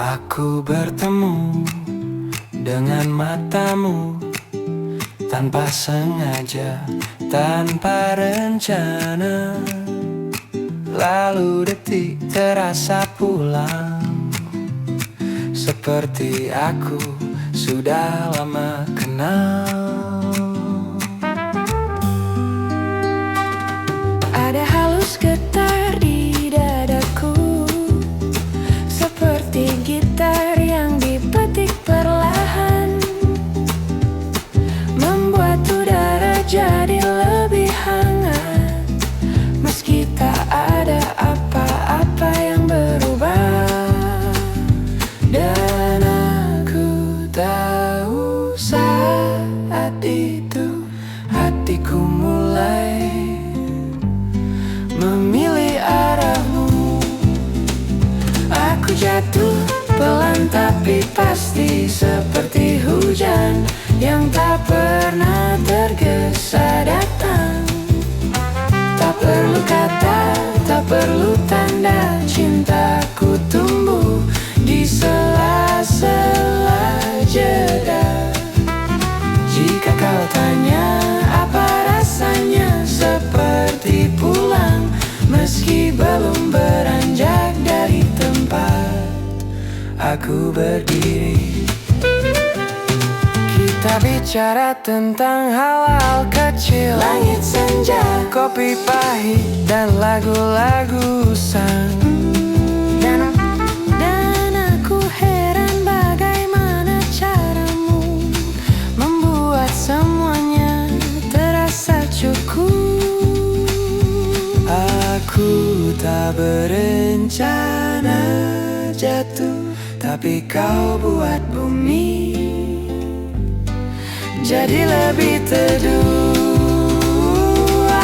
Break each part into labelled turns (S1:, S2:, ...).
S1: Aku bertemu dengan matamu tanpa sengaja, tanpa rencana. Lalu detik terasa pulang, seperti aku sudah lama kenal.
S2: Ada halus getar di dadaku, seperti gitar yang dipetik perlahan, membuat udara jadi lebih hangat. Meski tak ada apa-apa yang berubah, dan aku tahu saat itu hatiku mulai memilih arahmu. Aku jatuh pelan tapi pasti, seperti hujan yang tak pernah tergesa datang. Tak perlu kata, tak perlu tanda, cintaku tumbuh di sela-sela jeda. Jika kau tanya apa rasanya, seperti pulang meski belum beranjak dari tempat aku berdiri. Kita bicara tentang hal-hal kecil, langit senja, kopi pahit, dan lagu-lagu usang. Dan aku heran bagaimana caramu membuat semuanya terasa cukup. Aku tak berencana jatuh, tapi kau buat bumi jadi lebih teduh.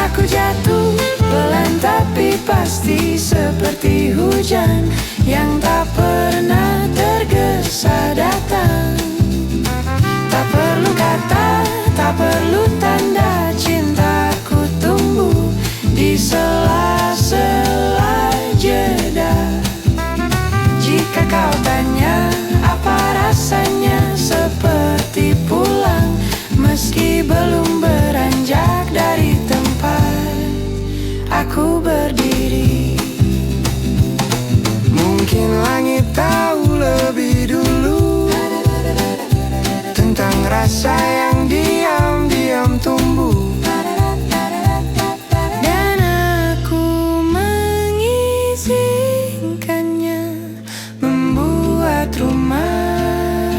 S2: Aku jatuh pelan tapi pasti, seperti hujan yang tak pernah tergesa datang. Tak perlu kata, tak perlu tanda, cintaku tumbuh di sela-sela jeda. Jika kau tanya apa rasanya, seperti pulang meski belum beranjak dari tempat aku berdiri. Mungkin langit tahu lebih dulu tentang rasa yang diam-diam tumbuh, dan aku mengizinkannya membuat rumah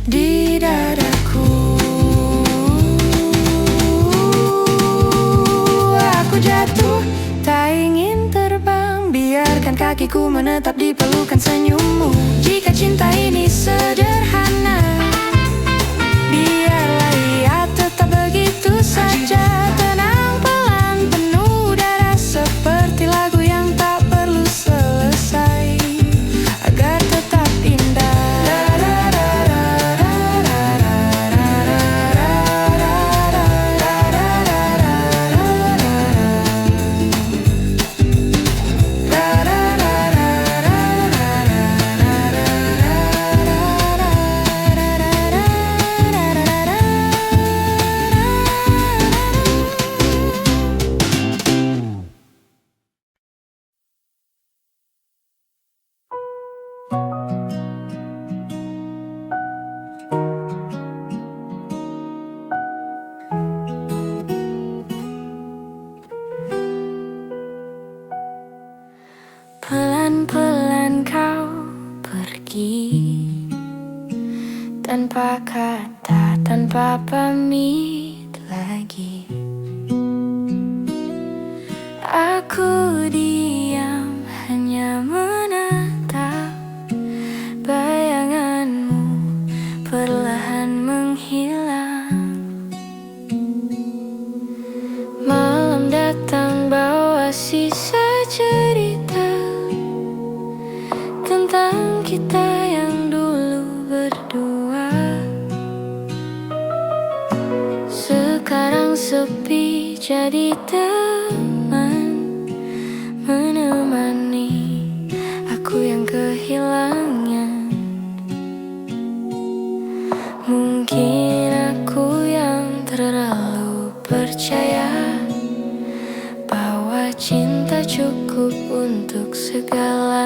S2: di dadaku. Aku jatuh, tak ingin terbang, biarkan kakiku menetap di pelukan senyummu. Jika cinta ini sederhana, biarlah ia tetap begitu saja. Tenang pelan, penuh udara, seperti lagu yang tak perlu selesai agar tetap indah. Pelan-pelan kau pergi, tanpa kata, tanpa pamit lagi. Aku diam, hanya menatap bayanganmu perlahan menghilang. Malam datang bawa sisa cerita tentang kita yang dulu berdua. Sekarang sepi jadi teman menemani aku yang kehilangan.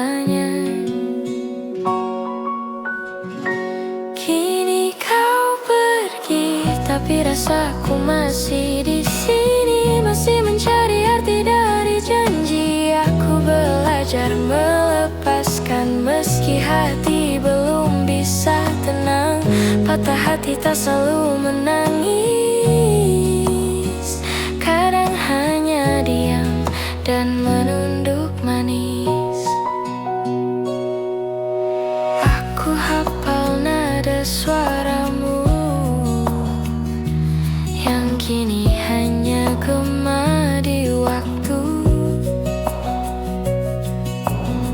S2: segalanya. Kini kau pergi, tapi rasaku masih di sini, masih mencari arti dari janji. Aku belajar melepaskan meski hati belum bisa tenang. Patah hati tak selalu menangis, kadang hanya diam dan menunduk manis. Aku hafal nada suaramu yang kini hanya gema di waktu.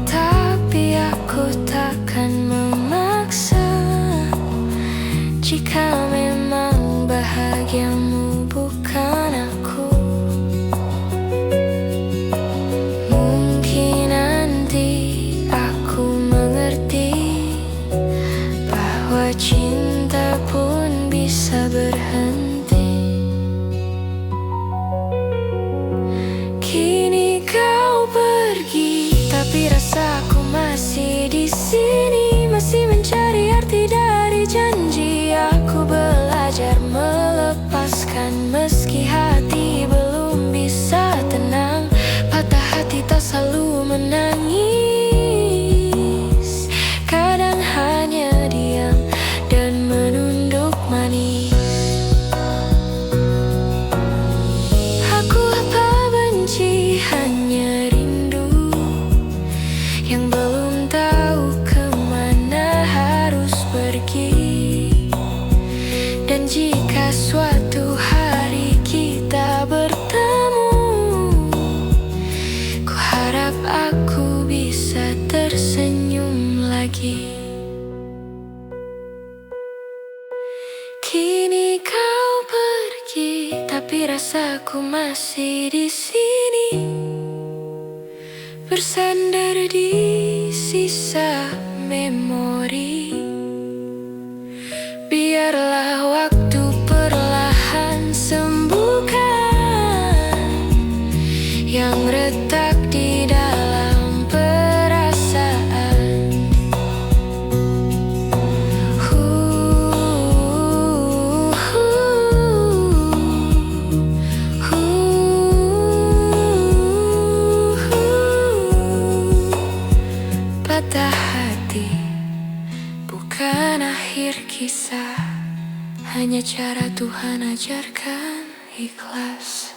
S2: Tapi aku takkan memaksa jika memang bahagiamu bukan aku. Mungkin nanti aku mengerti bahwa cinta pun bisa berhenti. Kini kau pergi, tapi rasaku masih di sini, masih mencari arti dari janji. Aku belajar melepaskan meski hati belum bisa tenang. Patah hati tak selalu menangis, kadang hanya diam dan menunduk manis. Aku apa benci, hanya rindu yang belum tahu kemana harus pergi. Dan jika suatu hari kita bertemu, ku harap aku bisa tersenyum lagi. Kini kau pergi, tapi rasaku masih di sini, bersandar di sisa memori. Biarlah waktu perlahan sembuhkan yang retak di dalam perasaan. Patah hati bukan akhir kisah, hanya cara Tuhan ajarkan ikhlas.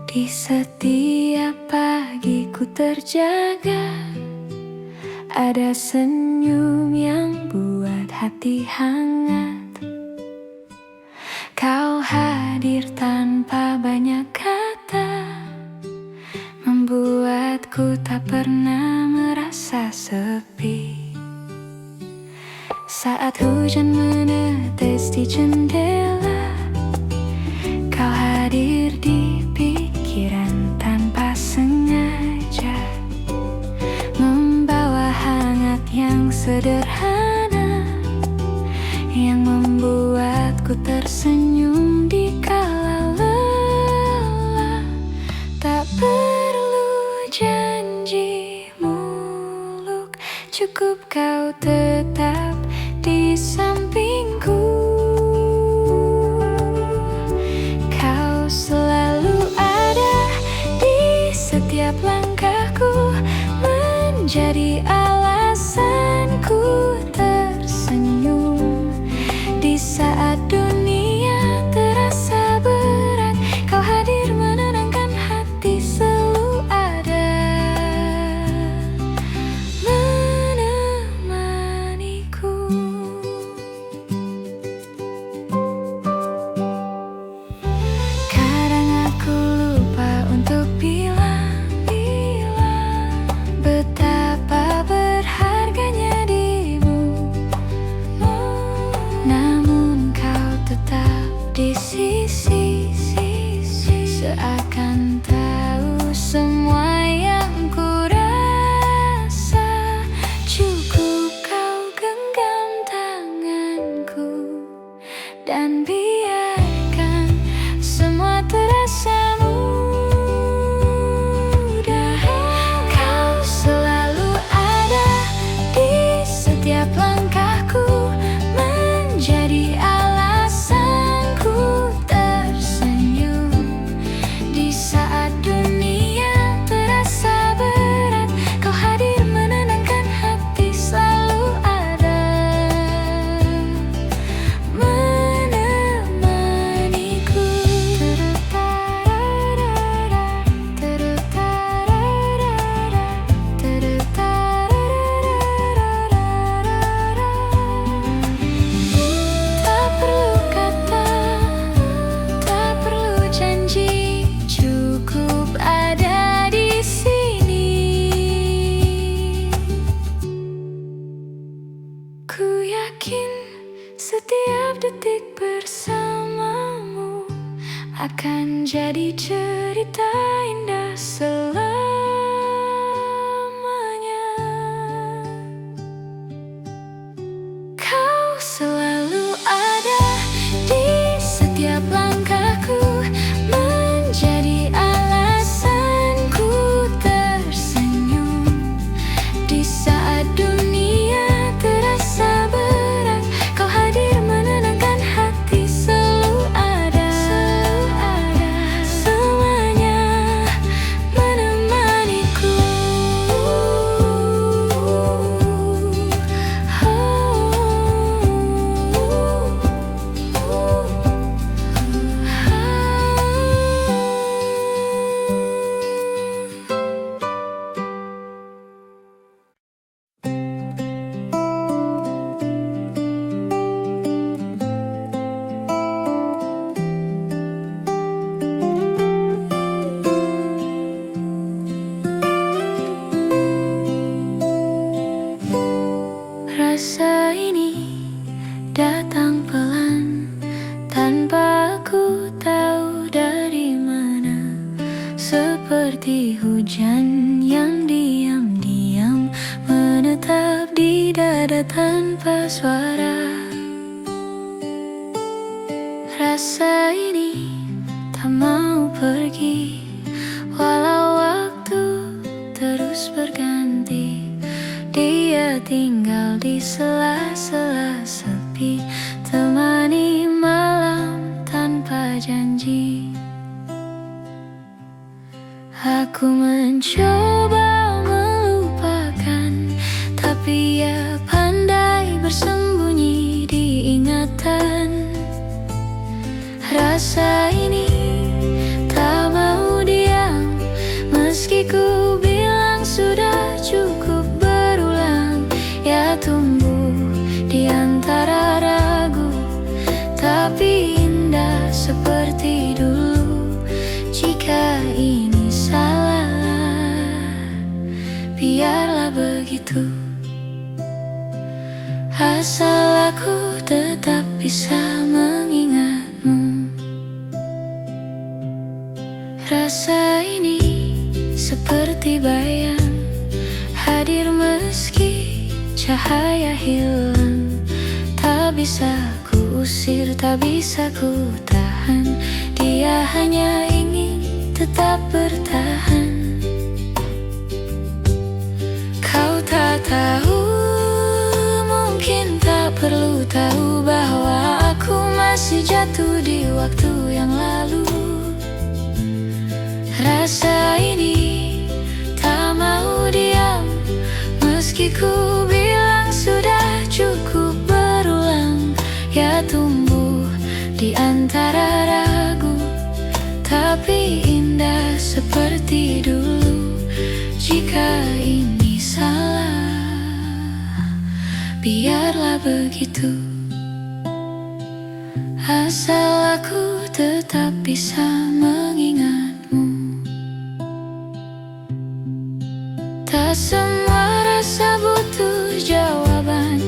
S2: Di setiap pagi ku terjaga, ada senyum yang buat hati hangat. Kau hadir tanpa banyak kata, membuatku tak pernah merasa sepi. Saat hujan menetes di jendela, kau hadir di pikiran tanpa sengaja, membawa hangat yang sederhana yang membuatku tersenyum di kala lelah. Tak perlu janji muluk, cukup kau tetap di sampingku. Kau selalu ada di setiap langkahku, menjadi alasanku tersenyum. Di saat dunia terasa berat, kau hadir menenangkan hati, selalu ada menemaniku. Kadang aku lupa untuk bilang betapa berharganya di menetap di dada tanpa suara. Rasa ini tak mau pergi, walau waktu terus berganti. Dia tinggal di sela-sela sepi, temani malam tanpa janji. Aku mencoba melupakan, tapi ia pandai bersembunyi di ingatan. Rasa ini tak mau diam, meski ku bilang sudah cukup berulang. Ya tumbuh di antara ragu, tapi indah seperti dulu. Jika ini salah, biarlah begitu. Asal aku tetap bisa mengingatmu. Rasa ini seperti bayang, hadir meski cahaya hilang. Tak bisa ku usir, tak bisa ku tahan. Dia hanya ingin tetap bertahan. Kau tak tahu, mungkin tak perlu tahu bahwa aku masih jatuh di waktu yang lalu. Rasa ini tak mau diam, meski ku bilang sudah cukup berulang. Ya tumbuh di antara ragu, tapi indah seperti dulu. Jika ini salah, biarlah begitu. Asal aku tetap bisa mengingatmu. Tak semua rasa butuh jawaban,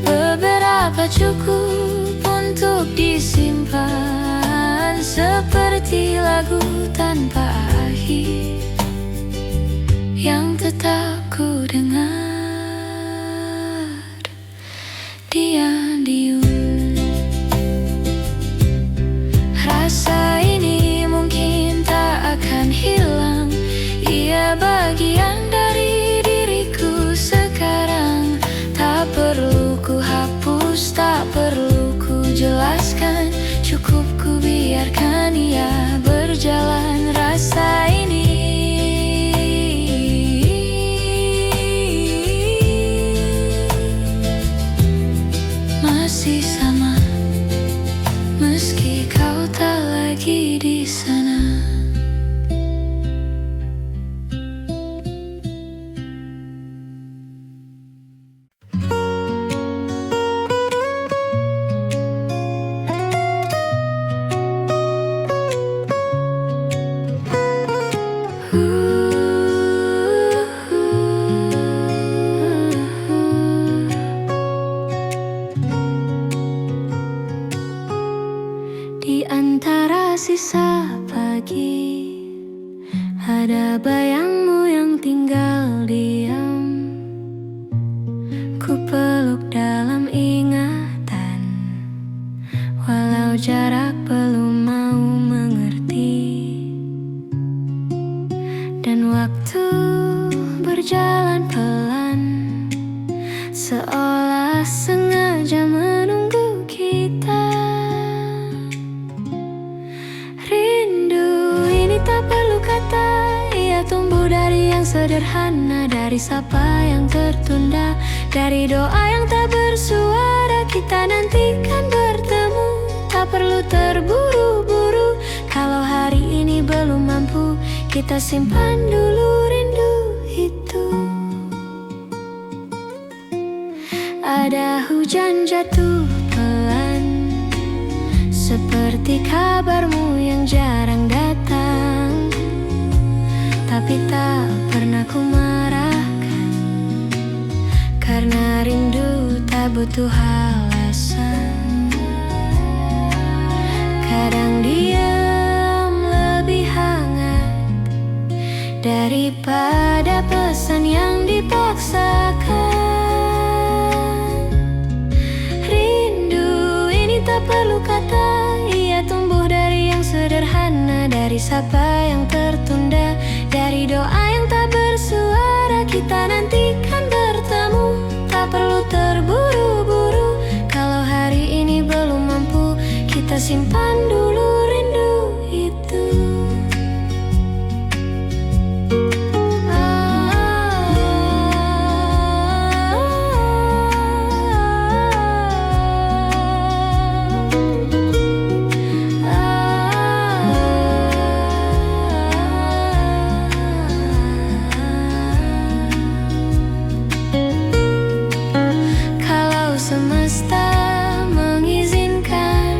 S2: beberapa cukup untuk disimpan. Seperti lagu tanpa akhir yang tetap ku dengar. Diam-diam rasa ini mungkin tak akan hilang. Ia bagian dari diriku sekarang. Tak perlu ku hapus, tak perlu ku jelaskan. Cukup ku biarkan ia berjalan. Rasa ini masih sama, meski kau tak lagi di sana. Di antara sisa pagi, ada bayangmu yang tinggal diam. Ku peluk dalam ingatan, walau jarak belum mau mengerti. Dan waktu berjalan pelan, seolah sengaja menunggu kita. Rindu ini tak perlu kata, ia tumbuh dari yang sederhana, dari sapa yang tertunda, dari doa yang tak bersuara. Kita nantikan bertemu, tak perlu terburu-buru. Kalau hari ini belum mampu, kita simpan dulu rindu itu. Ada hujan jatuh pelan, seperti kabarmu yang jarang datang. Tapi tak pernah ku marahkan, karena rindu tak butuh alasan. Kadang diam lebih hangat daripada pesan yang dipaksakan. satu kata. Ia tumbuh dari yang sederhana, dari sapa yang tertunda, dari doa yang tak bersuara. Kita nantikan bertemu, tak perlu terburu-buru. Kalau hari ini belum mampu, kita simpan dulu rindu itu. Kalau semesta mengizinkan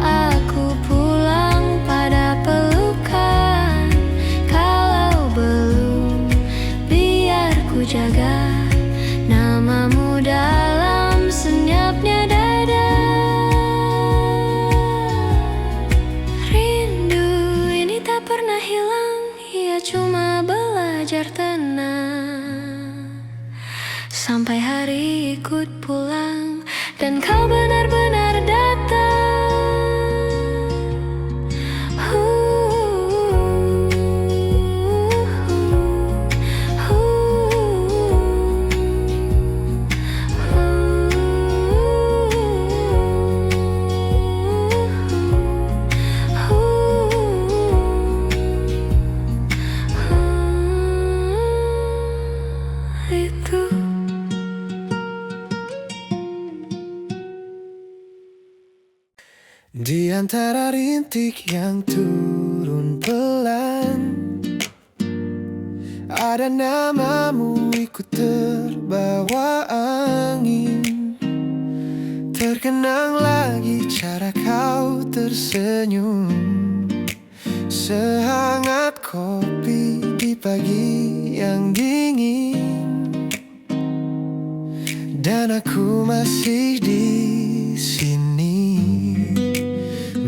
S2: aku pulang pada pelukan, kalau belum, biar ku jaga namamu dalam senyapnya dada. Rindu ini tak pernah hilang, ia cuma belajar tenang sampai hari ikut pulang dan kau benar-benar datang. Itu
S1: Di antara rintik yang turun pelan, ada namamu ikut terbawa angin. Terkenang lagi cara kau tersenyum, sehangat kopi di pagi yang dingin. Dan aku masih di sini,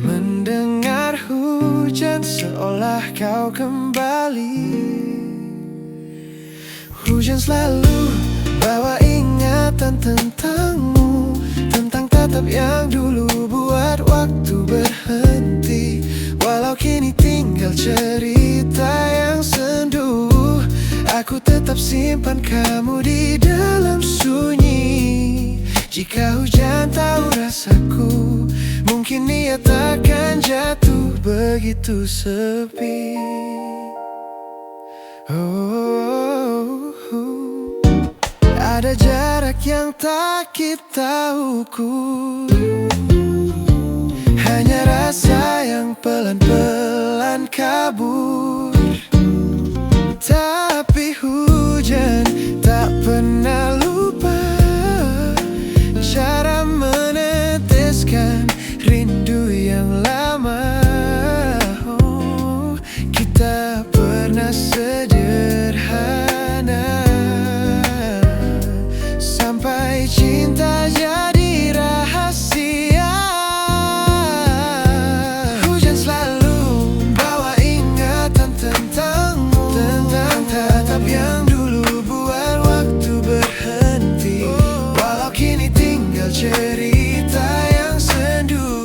S1: mendengar hujan seolah kau kembali. Hujan selalu bawa ingatan tentangmu, tentang tatap yang dulu buat waktu berhenti. Walau kini tinggal cerita yang sendu, aku tetap simpan kamu di dalam sunyi. Jika hujan tahu rasaku, mungkin ia takkan jatuh begitu sepi. Ada jarak yang tak kita ukur, hanya rasa yang pelan-pelan kabur. Tapi hujan tak pernah lupa cara meneteskan rindu yang lama. Kita pernah sederhana sampai cinta jadi rahasia. Hujan selalu bawa ingatan tentangmu, tentang tatap yang dulu buat waktu berhenti. Walau kini tinggal cerita yang sendu,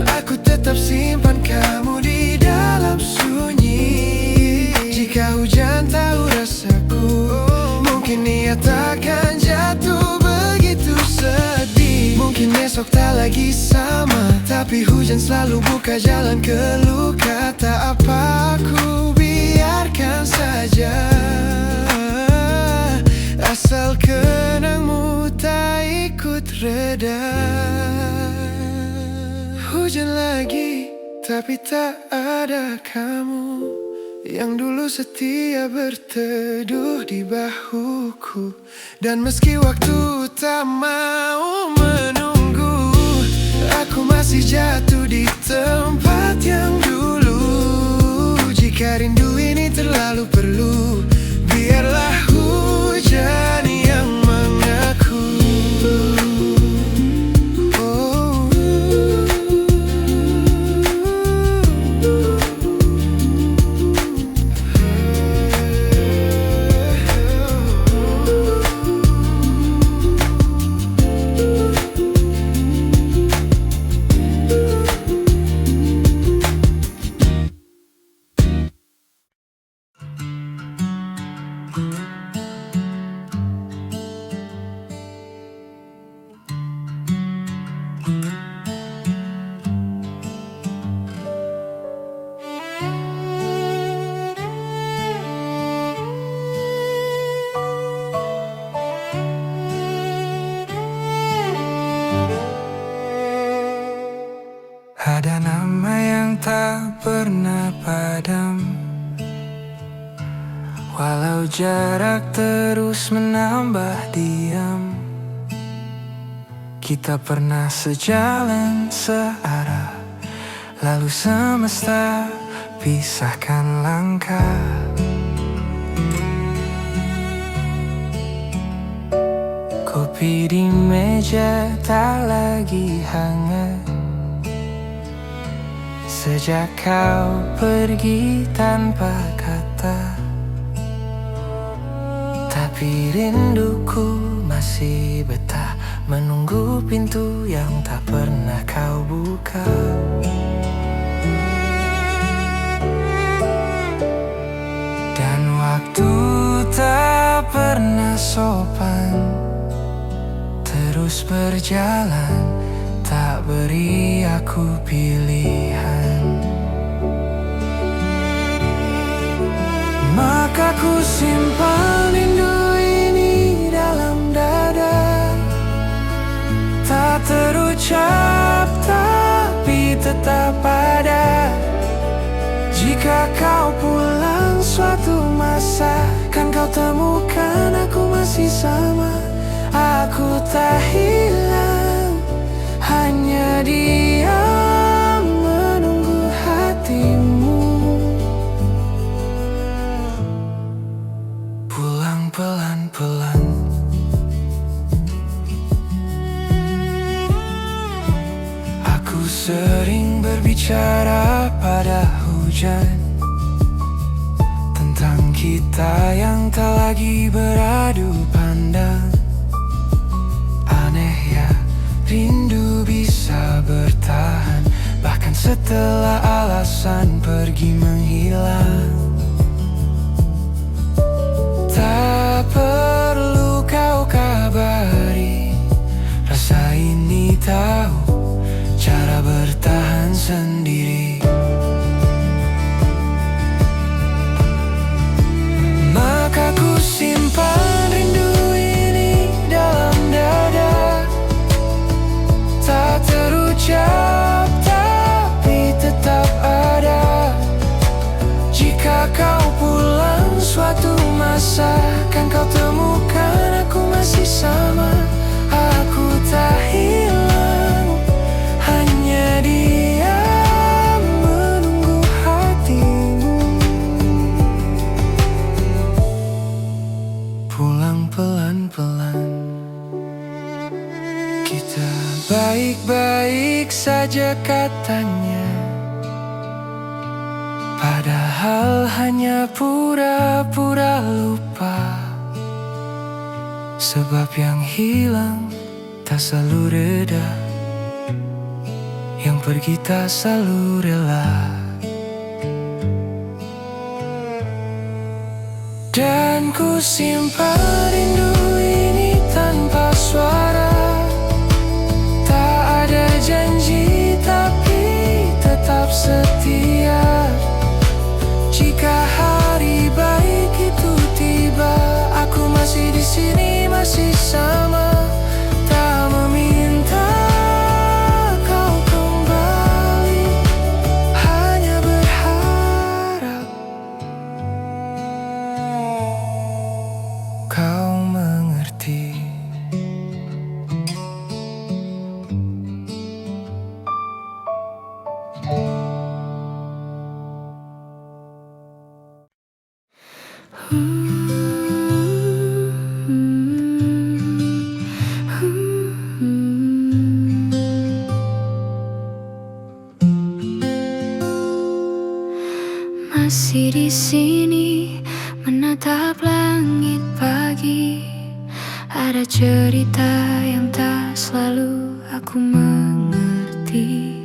S1: aku tetap simpan kamu di dalam sunyi. Jika hujan tahu rasaku, mungkin ia takkan jatuh begitu sedih. Mungkin esok tak lagi sama, tapi hujan selalu buka jalan ke luka. Tak apa, aku biarkan saja, asal kenangmu tak ikut reda. Hujan lagi, tapi tak ada kamu yang dulu setia berteduh di bahuku. Dan meski waktu tak mau menunggu, aku masih jatuh di tempat yang dulu. Jika rindu ini terlalu perlu, biarlah hujan yang mengaku. Walau jarak terus menambah diam, kita pernah sejalan searah, lalu semesta pisahkan langkah. Kopi di meja tak lagi hangat sejak kau pergi tanpa kata. Tapi rinduku masih betah menunggu pintu yang tak pernah kau buka. Dan waktu tak pernah sopan terus berjalan, tak beri aku pilihan. Maka ku simpan rindu ini dalam dada, tak terucap tapi tetap ada. Jika kau pulang suatu masa, kan kau temukan aku masih sama. Aku tak hilang, hanya diam menunggu hatimu pulang pelan-pelan. Aku sering berbicara pada hujan tentang kita yang tak lagi beradu pandang. Aneh ya, rindu bisa bertahan bahkan setelah alasan pergi menghilang. Tak perlu kau kabari, rasa ini tahu cara bertahan sendiri. Maka ku simpan rindu ini dalam dada, tak terucap tapi tetap ada. Jika kau pulang suatu masa, kan kau temukan aku masih sama. Aku tak hilang, hanya diam menunggu hatimu pulang pelan-pelan. Kita baik-baik saja katanya, padahal hanya pura-pura lupa. Sebab yang hilang tak selalu reda, yang pergi tak selalu rela. Dan ku simpan rindu ini tanpa suara, tak ada janji tapi tetap setia. Jika hari baik itu tiba, aku masih di sini, masih sama. Tak meminta kau kembali, hanya berharap kau mengerti.
S2: Masih di sini menatap langit pagi. Ada cerita yang tak selalu aku mengerti,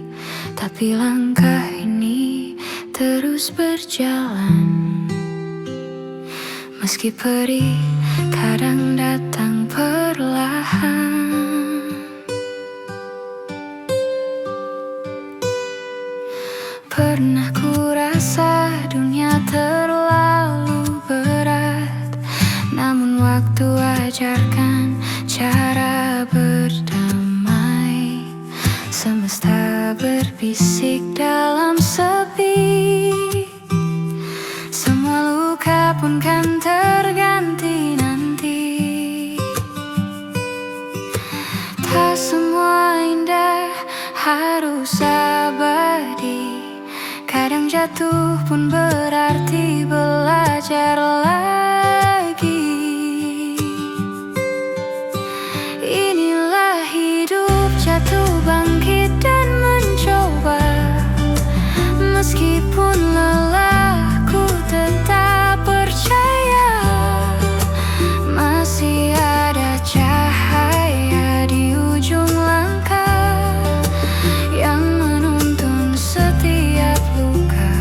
S2: tapi langkah ini terus berjalan. Meski perih kadang datang perlahan. Pernah ku rasa dunia terlalu berat, namun waktu ajarkan cara berdamai. Semesta berbisik dalam sepi, semua luka pun kan berganti nanti. Tak semua indah harus abadi. Kadang jatuh pun berarti belajar lagi. Inilah hidup, jatuh bangkit dan mencoba. Meskipun lelah, ku tetap percaya. Masih ada cahaya di ujung langkah yang menuntun setiap luka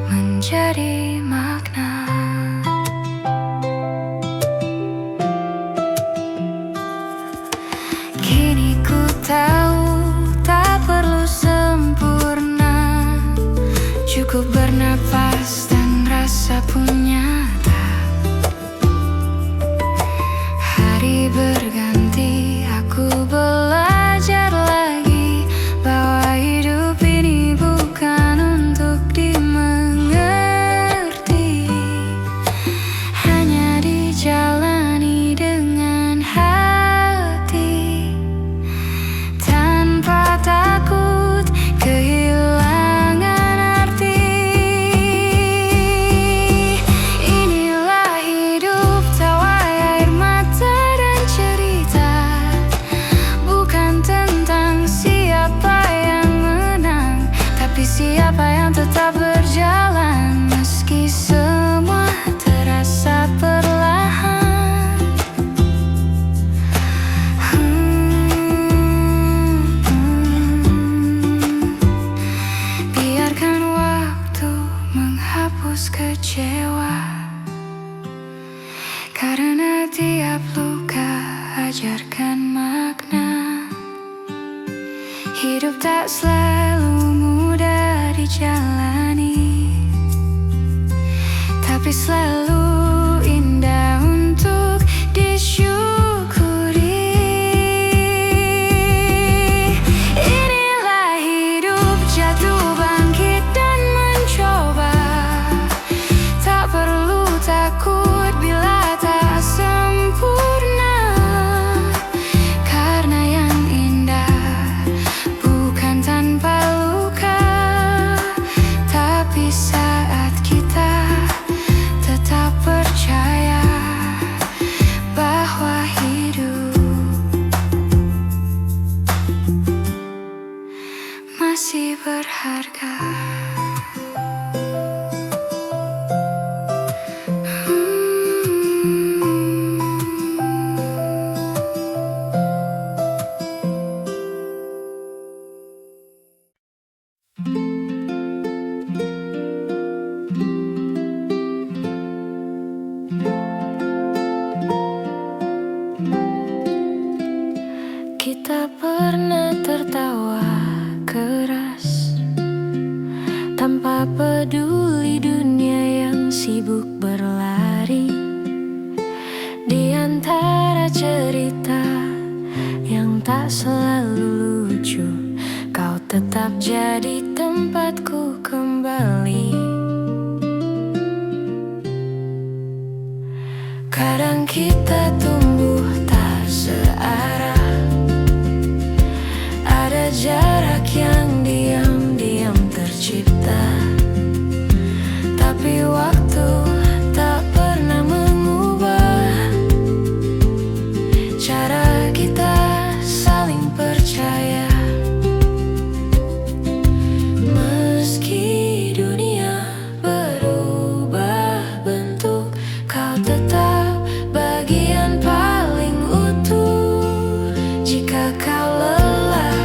S2: menjadi makna. Kini ku tahu tak perlu sempurna, cukup bernapas dan rasa pun nyata. Hari berganti, aku belajar lagi bahwa hidup ini bukan untuk dimengerti, hanya dijalani dengan hati, tanpa takut kehilangan arti. Inilah hidup, tawa air mata dan cerita, bukan tentang siapa yang menang, tapi siapa yang tetap berjalan meski semua terasa perlahan. Biarkan waktu menghapus kecewa, karena tiap luka ajarkan makna. Hidup tak selalu mudah dijalani, tapi selalu indah untuk disyukuri. Inilah hidup, jatuh bangkit dan mencoba. Tak perlu takut bila tak sempurna, karena yang indah bukan tanpa luka, tapi saat kita tetap percaya bahwa hidup masih berharga. Kita pernah tertawa keras tanpa peduli dunia yang sibuk berlari. Di antara cerita yang tak selalu lucu, kau tetap jadi tempatku kembali. Kadang kita tumbuh tak searah, ada jarak yang diam-diam tercipta, tapi waktu tak pernah mengubah cara kita saling percaya. Meski dunia berubah bentuk, kau tetap bagian paling utuh. Jika kau lelah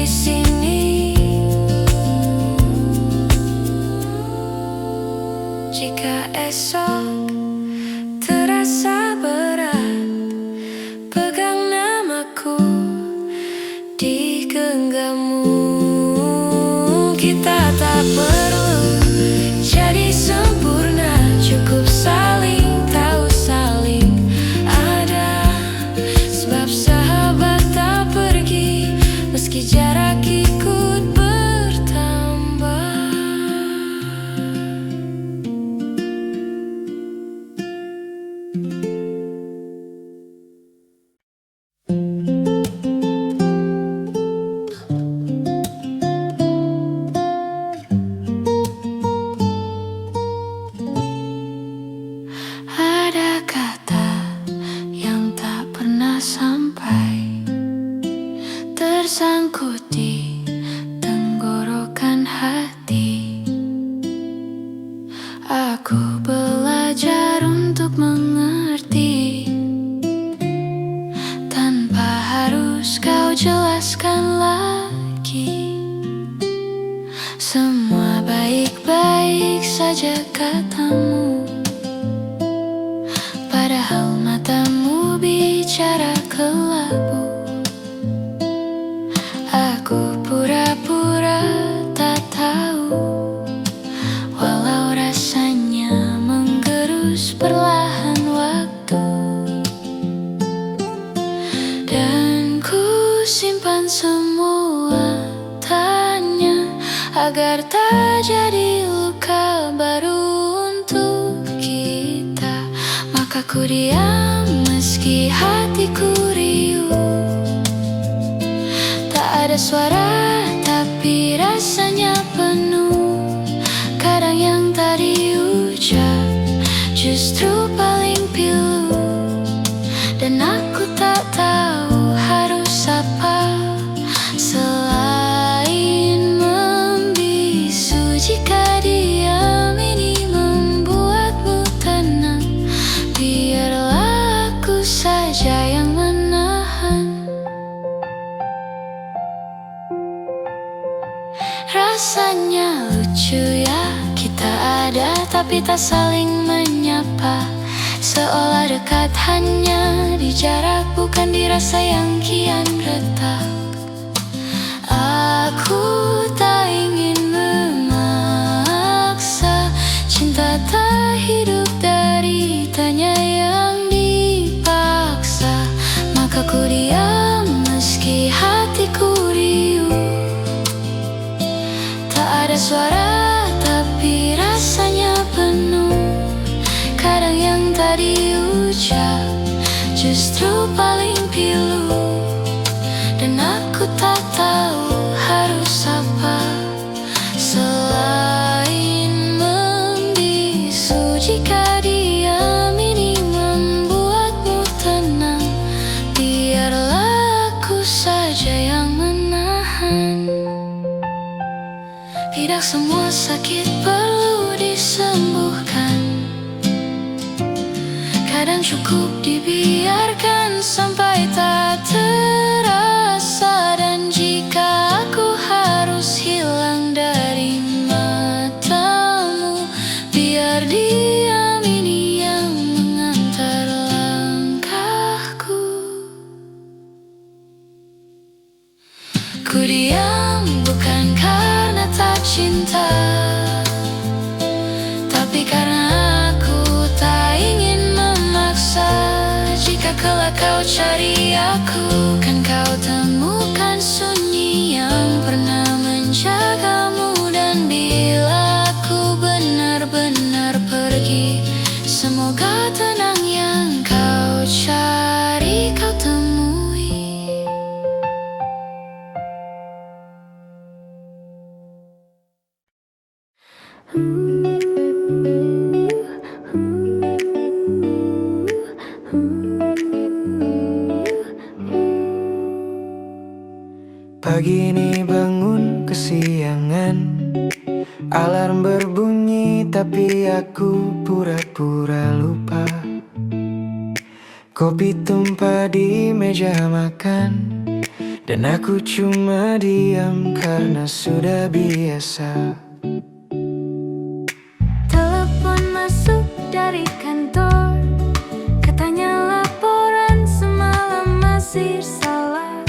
S2: di sini. Jika esok terasa berat, pegang namaku di genggammu. Kita tak perlu jadi sempurna, cukup saling tahu, saling ada. Sebab sahabat tak pergi meski jarak ikut bertambah. Ada kata yang tak pernah sampai, tersangkut di tenggorokan hati. Aku belajar untuk mengerti tanpa harus kau jelaskan lagi. Semua baik-baik saja katamu, padahal matamu bicara kelabu. Aku pura-pura tak tahu, walau rasanya menggerus perlahan waktu. Dan ku simpan semua tanya agar tak jadi luka baru untuk kita. Maka ku diam meski hatiku riuh. Tak ada suara tapi rasanya penuh. Kadang yang tak diucap justru paling pilu. Dan aku tak tahu harus apa selain membisu. Jika diam ini membuatmu tenang, biarlah aku saja yang menahan. Rasanya lucu ya, kita ada tapi tak saling menyapa. Seolah dekat hanya di jarak, bukan di rasa yang kian retak. Aku tak ingin memaksa, cinta tak hidup dari tanya yang dipaksa. Maka ku diam meski hatiku riuh. Tak ada suara tapi rasanya penuh. Kadang yang tak diucap justru paling pilu. Dan aku tak tahu harus apa selain membisu. Jika diam ini membuatmu tenang, biarlah aku saja yang menahan. Tidak semua sakit perlu disembuhkan. Kadang cukup dibiarkan sampai tak terasa. Dan jika aku harus hilang dari matamu, biar diam ini yang mengantar langkahku. Ku diam bukan karena tak cinta, tapi karena aku tak ingin memaksa. Jika kelak kau cari aku, kan kau temukan sunyi yang pernah menjagamu. Dan bila aku benar-benar pergi, semoga tenang yang kau cari kau temui.
S1: Pagi ini bangun kesiangan, alarm berbunyi tapi aku pura-pura lupa. Kopi tumpah di meja makan Dan aku cuma diam karena sudah biasa.
S2: Telepon masuk dari kantor, katanya laporan semalam masih salah.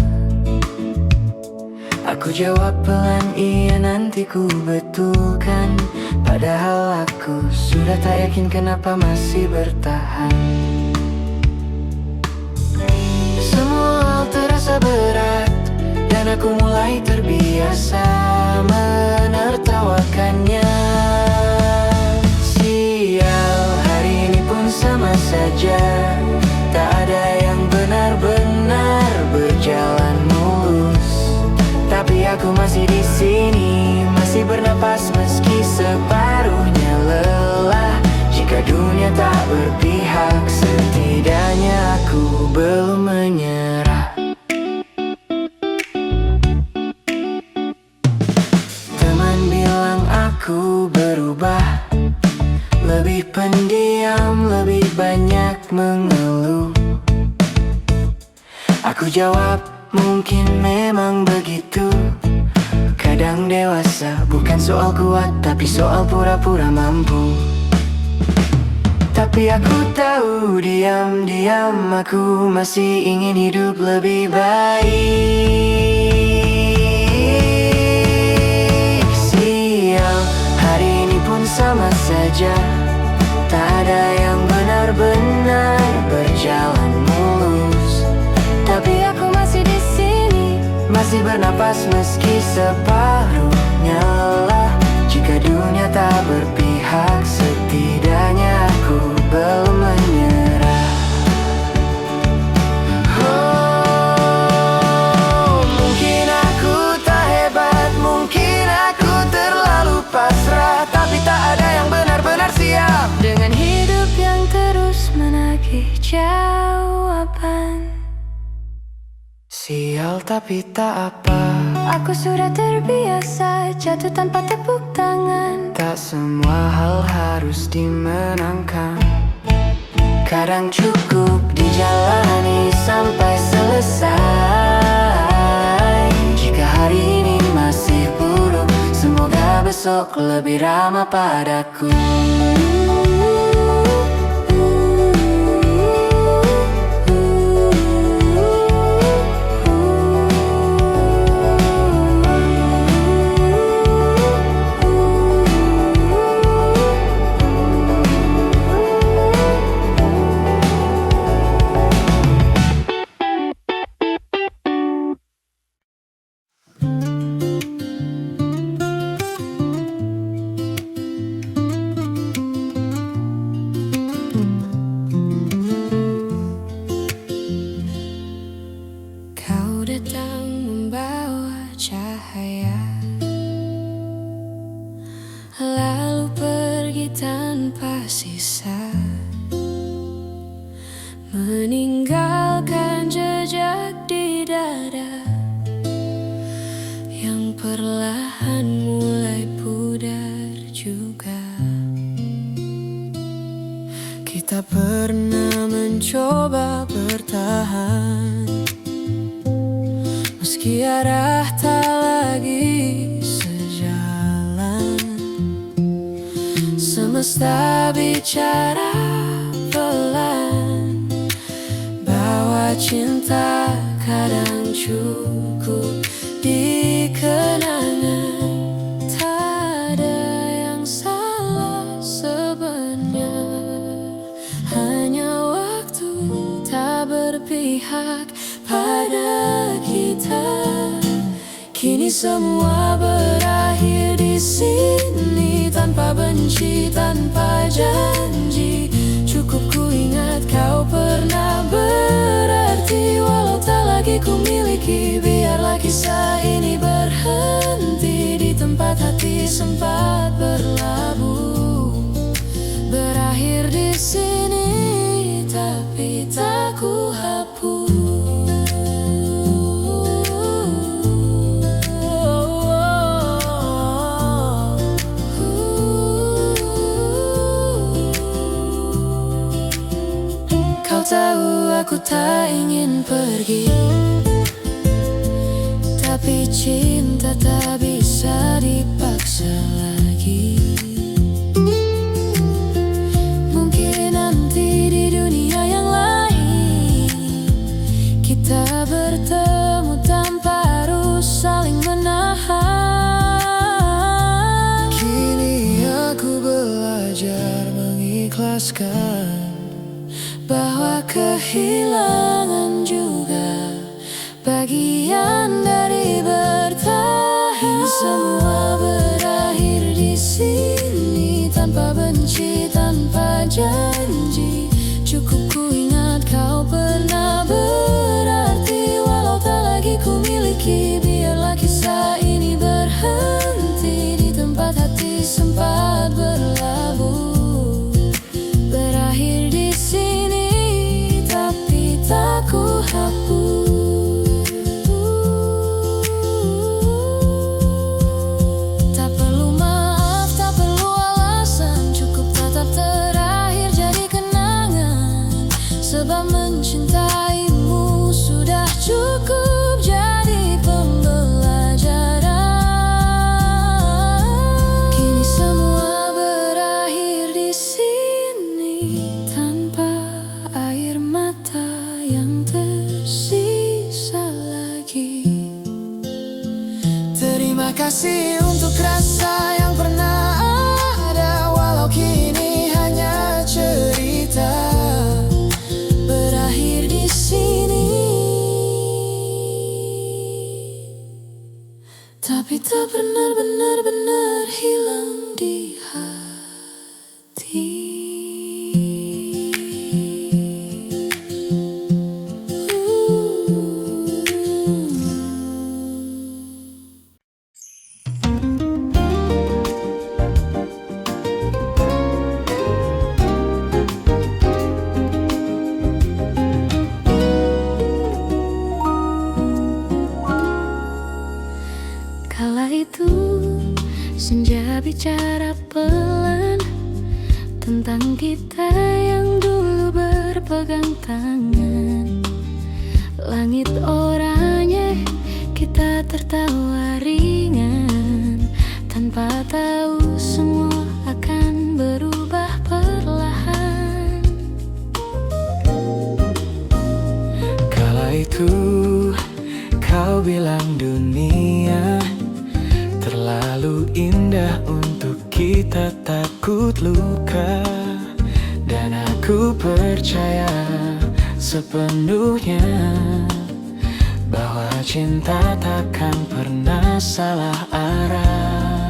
S1: Aku jawab pelan, iya nanti ku betulkan. Padahal aku sudah tak yakin kenapa masih bertahan. Semua hal terasa berat, dan aku mulai terbiasa menertawakannya. Sial, hari ini pun sama saja. Tak ada yang benar-benar berjalan mulus. Tapi aku masih di sini, masih bernapas meski separuhnya lelah. Jika dunia tak berpihak, setidaknya aku belum menyerah. Teman bilang aku berubah, lebih pendiam, lebih banyak mengeluh. Aku jawab, mungkin memang begitu. Kadang dewasa bukan soal kuat, tapi soal pura-pura mampu. Tapi aku tahu diam-diam aku masih ingin hidup lebih baik. Sial, hari ini pun sama saja. Tak ada yang benar-benar berjalan mulus.
S2: Tapi aku masih di sini,
S1: masih bernapas meski separuhnya lelah. Jika dunia tak berpihak, setidaknya aku belum menyerah. Oh, mungkin aku tak hebat, mungkin aku terlalu pasrah. Tapi tak ada yang benar-benar siap
S2: dengan hidup yang terus menagih jawaban.
S1: Sial, tapi tak apa.
S2: Aku sudah terbiasa jatuh tanpa tepuk tangan.
S1: Tak semua hal harus dimenangkan. Kadang cukup dijalani sampai selesai. Jika hari ini masih buruk, semoga besok lebih ramah padaku.
S2: Kau datang membawa cahaya, lalu pergi tanpa sisa, meninggalkan jejak di dada yang perlahan mulai pudar juga.
S1: Kita pernah mencoba bertahan, meski arah tak lagi sejalan. Semesta bicara pelan, bahwa cinta kadang cukup di kenangan. Tak ada yang salah sebenarnya, hanya waktu tak berpihak pada kita. Kini semua berakhir di sini, tanpa benci, tanpa janji. Cukup ku ingat kau pernah berarti, walau tak lagi ku miliki. Biarlah kisah ini berhenti di tempat hati sempat berlabuh. Berakhir di sini, tapi tak ku hapus.
S2: Kau tahu aku tak ingin pergi, Tapi cinta tak bisa dipaksa lagi. Mungkin nanti di dunia yang lain kita bertemu tanpa harus saling menahan. Kini aku belajar mengikhlaskan bahwa kehilangan juga bagian dari bertahan. Semua berakhir di sini, tanpa benci, tanpa janji. Cukup ku ingat kau pernah berarti, walau tak lagi ku miliki. Biarlah kisah ini berhenti di tempat hati sempat berlabuh. Berakhir di sini, tapi tak ku hapus. Tak perlu maaf, tak perlu alasan, cukup tatap terakhir jadi kenangan. Sebab mencintaimu sudah cukup jadi pembelajaran. Kini semua berakhir di sini, tanpa air mata yang tersisa lagi. Terima kasih untuk rasa yang pernah ada, walau kini hanya cerita. Berakhir di sini, tapi tak pernah benar-benar hilang di hati. Kala itu senja bicara pelan tentang kita yang dulu berpegang tangan. Langit oranye, kita tertawa ringan, tanpa tahu semua akan berubah perlahan.
S1: Kala itu kau bilang dunia terlalu indah untuk kita takut luka. Dan aku percaya sepenuhnya bahwa cinta takkan pernah salah arah.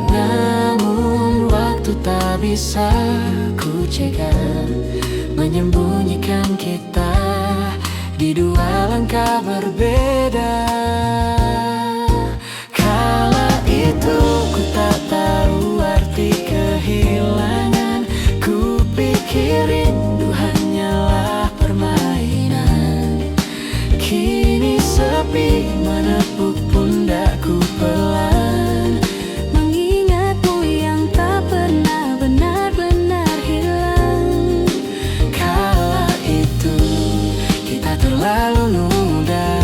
S1: Namun waktu tak bisa ku cegah menyembunyikan kita di dua langkah berbeda. Kala itu ku tak tahu arti kehilangan. Ku pikir rindu hanyalah permainan. Kini sepi menepuk pundakku pelan, mengingatmu yang tak pernah benar-benar hilang. Kala itu kita terlalu muda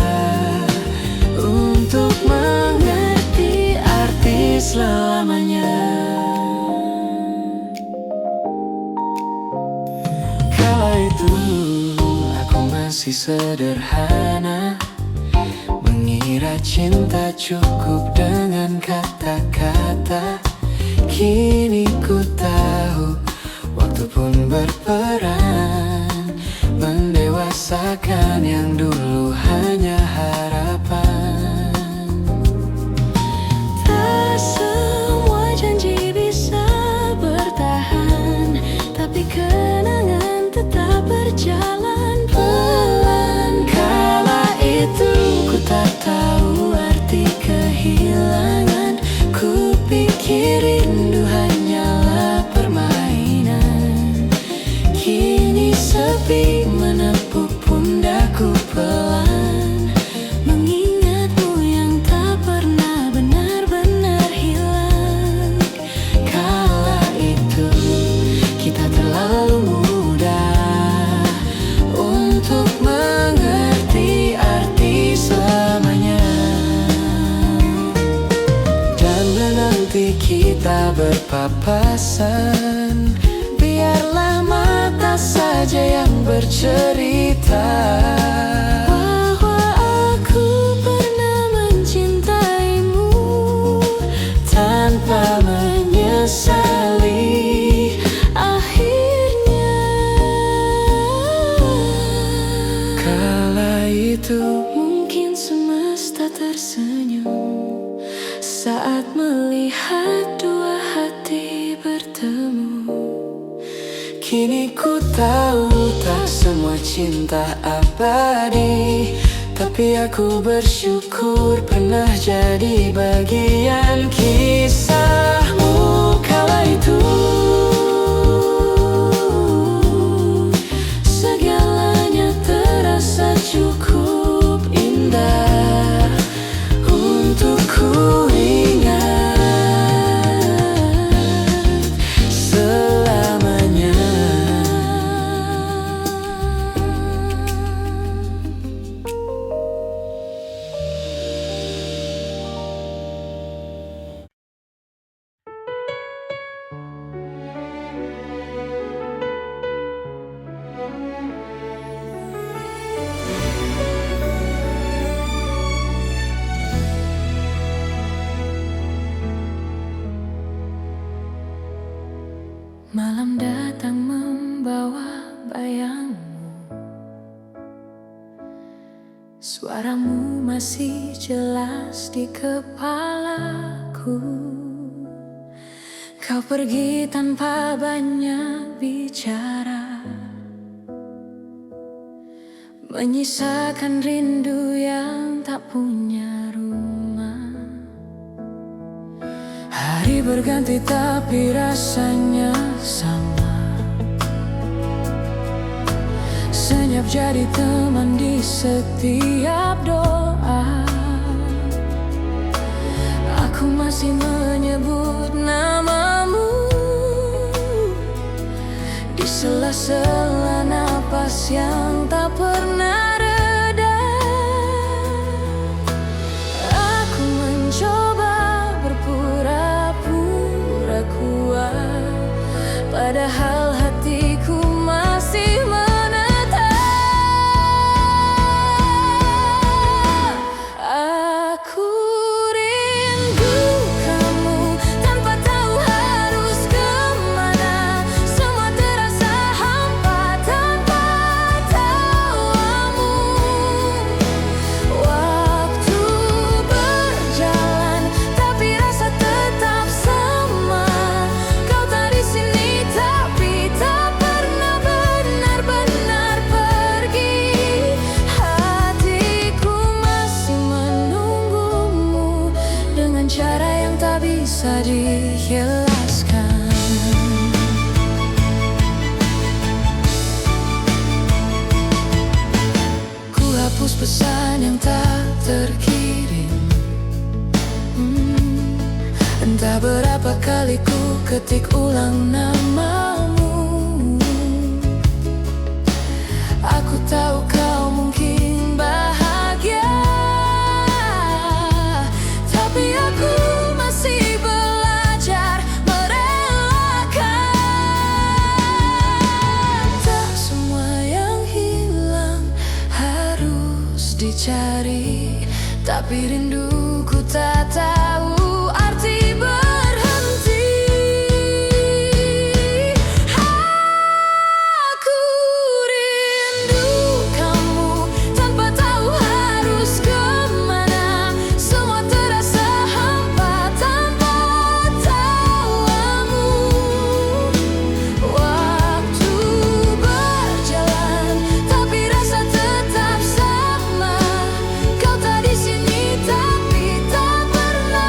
S1: untuk mengerti arti selamanya. Kala itu aku masih sederhana, mengira cinta cukup dengan kata-kata. Kini ku tahu waktu pun berperan mendewasakan yang dulu hanya harapan.
S2: Tak semua janji bisa bertahan, tapi kenangan tetap berjalan pelan.
S1: Kala itu ku tak tahu arti kehilangan. Ku pikir rindu hanyalah permainan. Kini sepi menepuk pundakku pelan, kita berpapasan. Biarlah mata saja yang bercerita
S2: bahwa aku pernah mencintaimu
S1: tanpa menyesali
S2: akhirnya.
S1: kala itu.
S2: Mungkin semesta tersenyum saat melihat dua hati bertemu.
S1: Kini ku tahu tak semua cinta abadi, tapi aku bersyukur pernah jadi bagian kisahmu kala itu. Segalanya terasa cukup indah untuk ku ingat selamanya.
S2: Malam datang membawa bayangmu, suaramu masih jelas di kepalaku. Kau pergi tanpa banyak bicara, menyisakan rindu yang tak punya rumah. Hari berganti tapi rasanya sama. Senyap jadi teman di setiap doa. Aku masih menyebut namamu di sela-sela napas yang tak pernah reda. Aku mencoba berpura-pura kuat, padahal hatiku masih menetap. Aku rindu kamu tanpa tahu harus kemana. Semua terasa hampa tanpa tawamu. Waktu berjalan tapi rasa tetap sama. Kau tak di sini tapi tak pernah benar-benar pergi. Hatiku masih menunggumu dengan cara yang tak bisa dijelaskan. Ku hapus pesan yang tak terkirim. Entah berapa kali ku ketik ulang namamu. Aku tahu kau mungkin bahagia, tapi aku masih belajar merelakan. Tak semua yang hilang harus dicari, tapi rinduku tak tahu arti berhenti. Aku rindu kamu tanpa tahu harus kemana. Semua terasa hampa tanpa tawamu. Waktu berjalan tapi rasa tetap sama. Kau tak di sini tapi tak pernah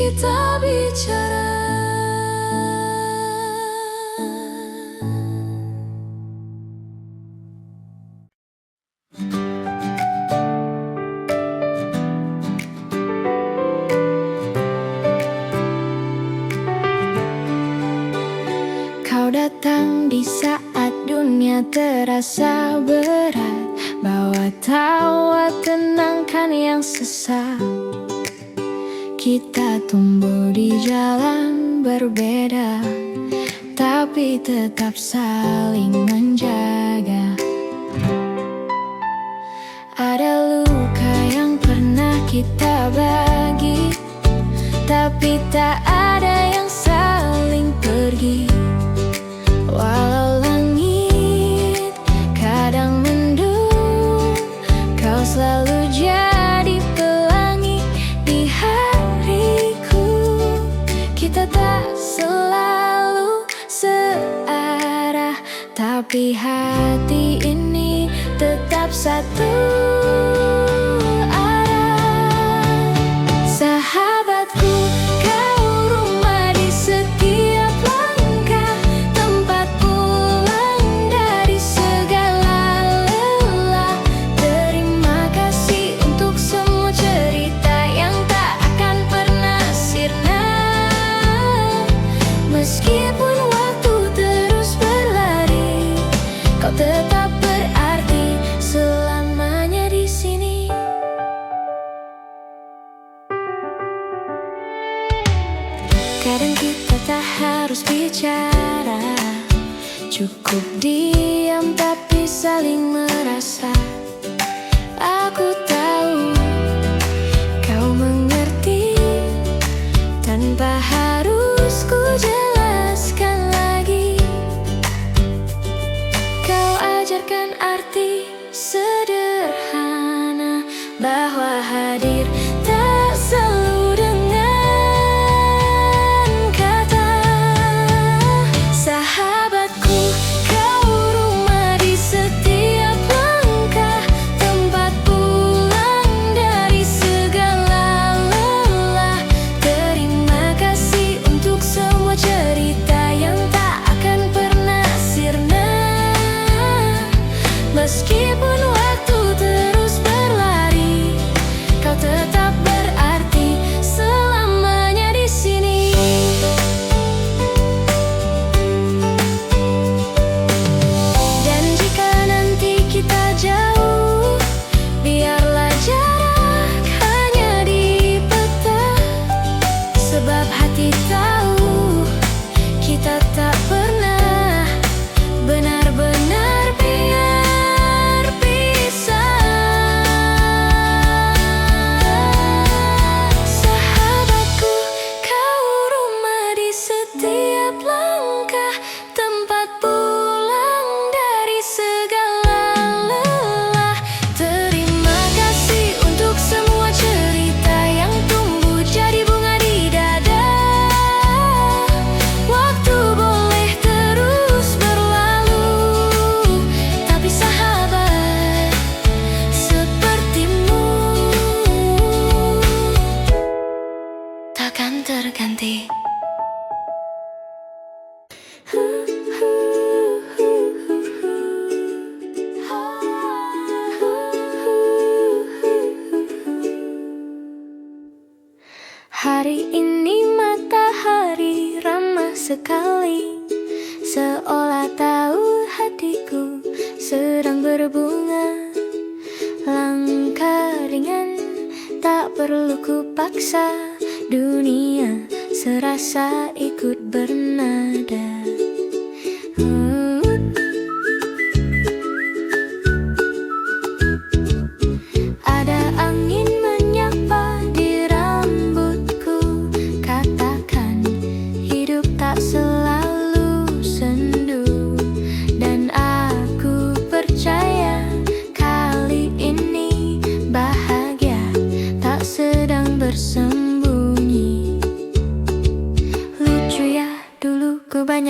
S2: kita bicara. Kau datang di saat dunia terasa berat, bawa tawa tenangkan yang sesak. Kita tumbuh di jalan berbeda, tapi tetap saling menjaga. Ada luka yang pernah kita bagi, tapi tak ada yang saling pergi. Walau langit kadang mendung, kau selalu jadi pelangi di hariku. Kita tak selalu searah, tapi hati ini tetap satu arah. Sahabatku, kau rumah di setiap langkah, tempat pulang dari segala lelah. Terima kasih untuk semua cerita yang tak akan pernah sirna. Meskipun waktu terus berlari, kau tetap berarti selamanya di sini. Kadang kita tak harus bicara, cukup diam tapi saling merasa. Aku tahu kau mengerti, tanpa harus ku jelaskan lagi. Kau ajarkan arti sederhana, bahwa hadir tak selalu dengan kata. Sahabatku, kau rumah di setiap langkah, tempat pulang dari segala lelah. Terima kasih untuk semua cerita yang tak akan pernah sirna. Meskipun waktu terus berlari, kau tetap berarti selamanya di sini. Dan jika nanti kita jauh, biarlah jarak hanya di peta, sebab hati tahu kita tak pernah benar-benar berpisah. Sahabatku, kau rumah di setiap langkah, tempat pulang dari segala lelah. Terima kasih untuk semua cerita yang tumbuh jadi bunga di dada. Waktu boleh terus berlalu, tapi sahabat sepertimu takkan terganti. Hari ini matahari ramah sekali, seolah tahu hatiku sedang berbunga. Langkah ringan, tak perlu ku paksa, dunia serasa ikut bernada. Ada angin menyapa di rambutku, katakan hidup tak selalu sendu. Dan aku percaya kali ini bahagia tak sedang bersembunyi. Lucu ya, dulu ku banyak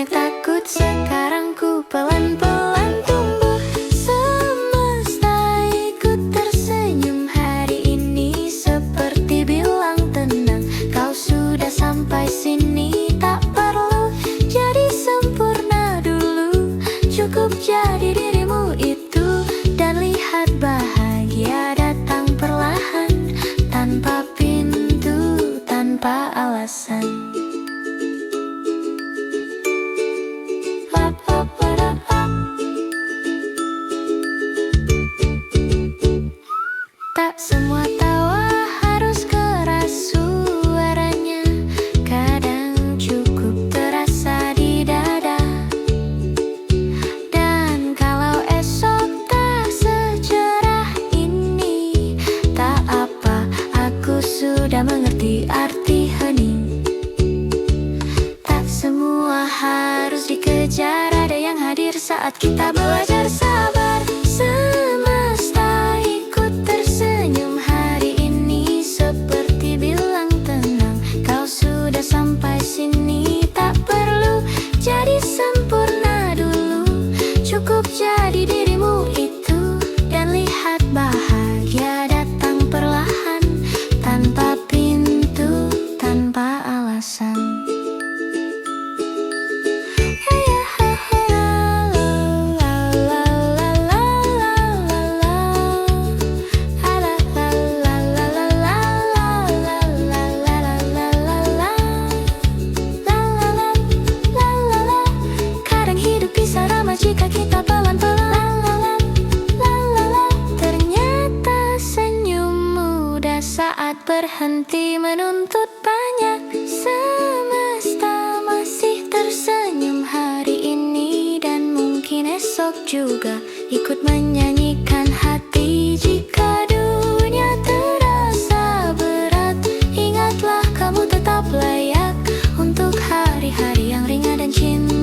S2: alasan. Tak semua tawa harus keras suaranya, kadang cukup terasa di dada. Dan kalau esok tak secerah ini, tak apa, aku sudah mengerti arti hening. Tak semua harus dikejar, ada yang hadir saat kita belajar sabar. Semesta ikut tersenyum hari ini, seperti bilang tenang, kau sudah sampai sini. Tak perlu jadi sempurna dulu, cukup jadi dirimu itu. Dan lihat bahagia datang perlahan, tanpa pintu, tanpa alasan. Jika kita pelan-pelan, ternyata senyum muda saat berhenti menuntut banyak. Semesta masih tersenyum hari ini, dan mungkin esok juga ikut menyanyikan hati. Jika dunia terasa berat, ingatlah kamu tetap layak untuk hari-hari yang ringan dan cinta.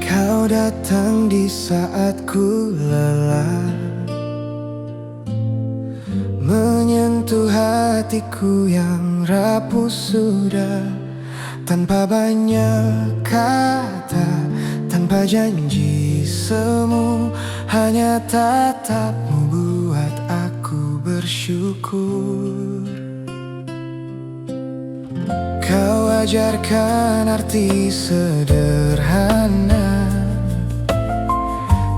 S1: Kau datang di saat ku lelah, menyentuh hatiku yang rapuh sudah. Tanpa banyak kata, tanpa janji semu, hanya tatapmu buat aku bersyukur. Kau ajarkan arti sederhana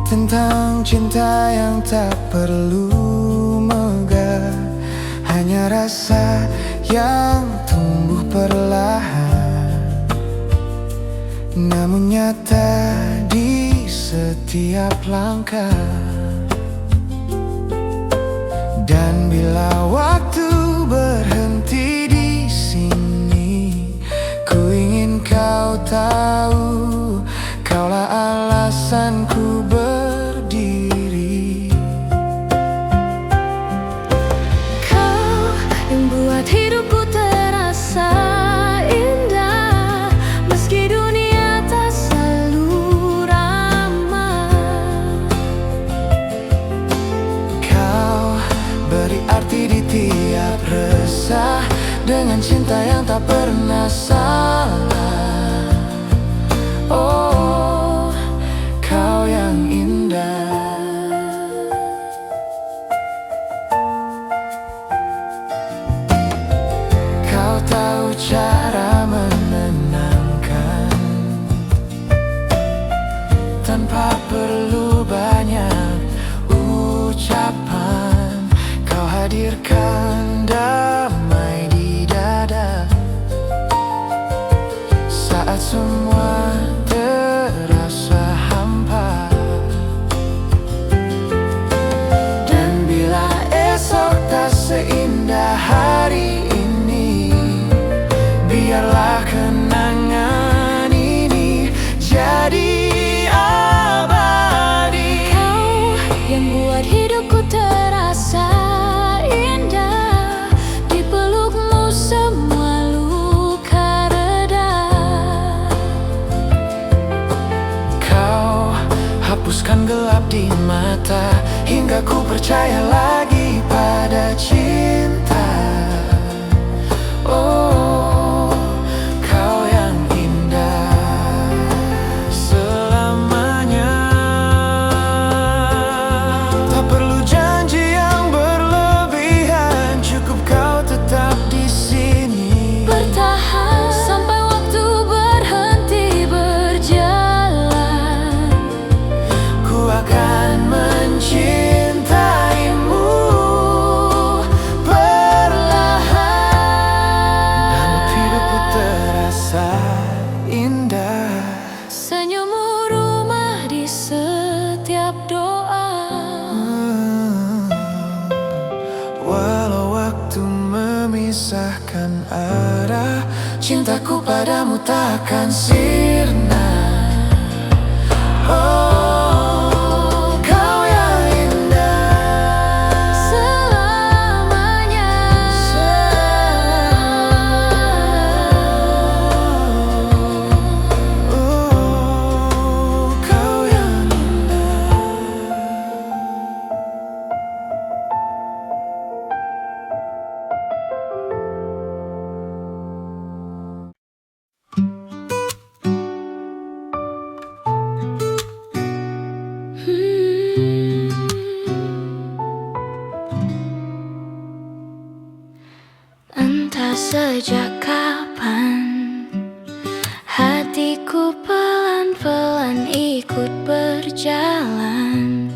S1: tentang cinta yang tak perlu megah, hanya rasa yang tumbuh perlahan, namun nyata di setiap langkah. Dan bila waktu berhenti di sini, ku ingin kau tahu, kaulah alasanku berdiri.
S2: Kau yang buat hidupku terasa indah, meski dunia tak selalu ramah.
S1: Kau beri arti di tiap resah, dengan cinta yang tak pernah salah. Oh, kau yang indah. Kau tahu cara menenangkan, tanpa perlu banyak ucapan. Kau hadirkan damai di dada saat semua terasa hampa. Dan bila esok tak seindah hari ini, biarlah kenangan ini jadi abadi.
S2: Kau yang buat hidupku terasa indah, di pelukmu semua luka reda.
S1: Kau hapuskan gelap di mata, hingga ku percaya lagi pada cinta. Oh, Cintaku padamu takkan sirna. Oh, kau yang indah
S2: selamanya.
S1: Oh, kau yang indah.
S2: Entah sejak kapan hatiku pelan-pelan ikut berjalan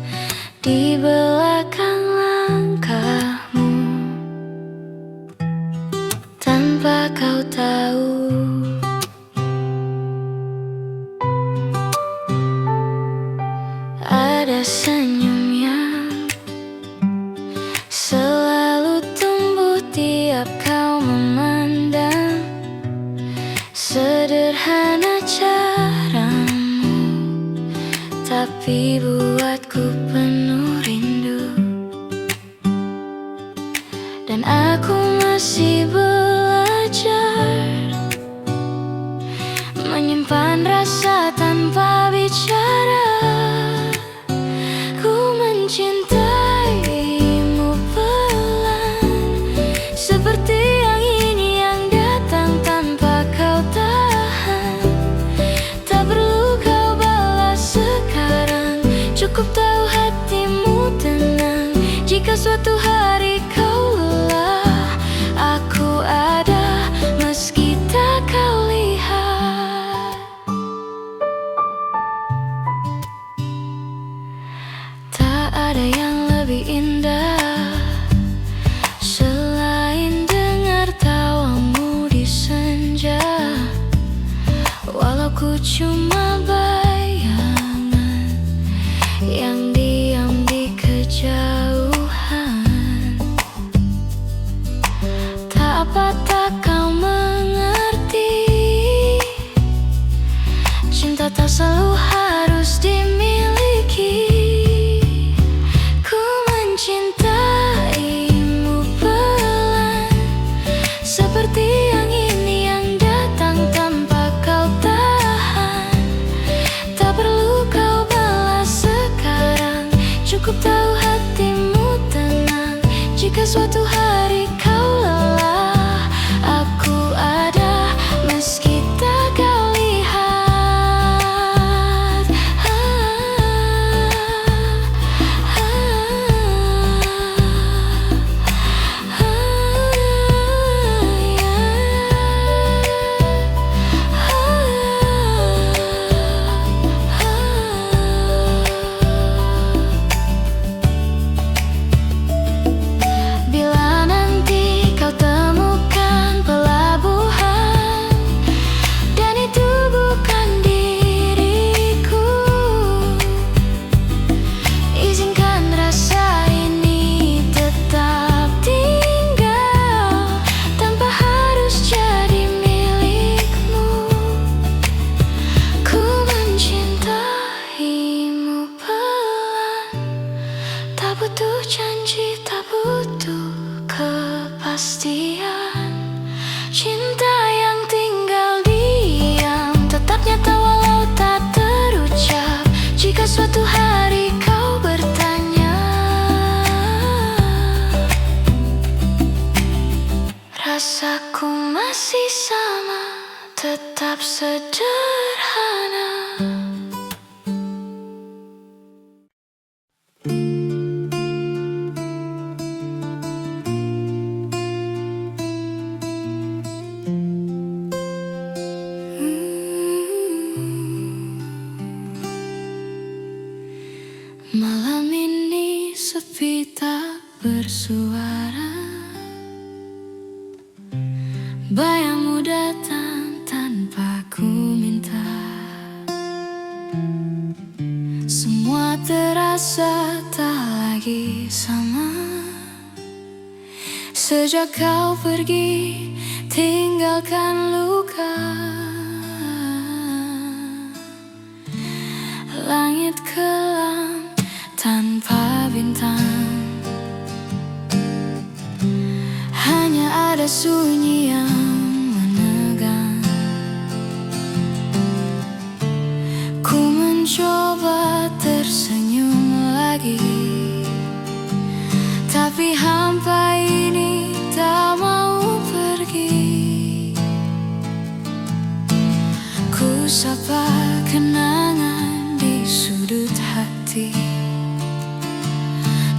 S2: di belakang langkahmu, tanpa kau tahu. Ada senyum yang selalu tumbuh tiap kau memandang. Sederhana caramu, tapi buatku penuh rindu. Dan aku masih belajar menyimpan rasa tanpa bicara. Ku mencintaimu pelan, seperti angin yang datang tanpa kau tahan. Tak perlu kau balas sekarang, cukup tahu hatimu tenang. Jika suatu hari kau lelah, aku ada meski tak kau lihat. Tak ada yang lebih indah selain dengar tawamu di senja. Walau ku cuma bayangan yang diam di kejauhan. Tak apa, tak kau mengerti, cinta tak selalu harus dimiliki. Ku mencintaimu pelan, seperti angin yang datang tanpa kau tahan. Tak perlu kau balas sekarang, cukup tahu hatimu tenang. Jika suatu hari kau lelah, aku ada meski tak kau lihat. Bila nanti kau temukan pelabuhan dan itu bukan diriku, izinkan rasa ini tetap tinggal tanpa harus jadi milikmu. Ku mencintaimu pelan, tak butuh janji, tak butuh kepastian. Cinta yang tinggal diam, tetap nyata walau tak terucap. Jika suatu hari kau bertanya, rasaku masih sama, tetap sederhana. Malam ini sepi tak bersuara, bayangmu datang tanpa ku minta. Semua terasa tak lagi sama sejak kau pergi, tinggalkan luka. luka. Langit kelam tanpa bintang, hanya ada sunyi yang menegang. Ku mencoba tersenyum lagi, tapi hampa ini tak mau pergi. Ku sapa kenangan di sudut hati,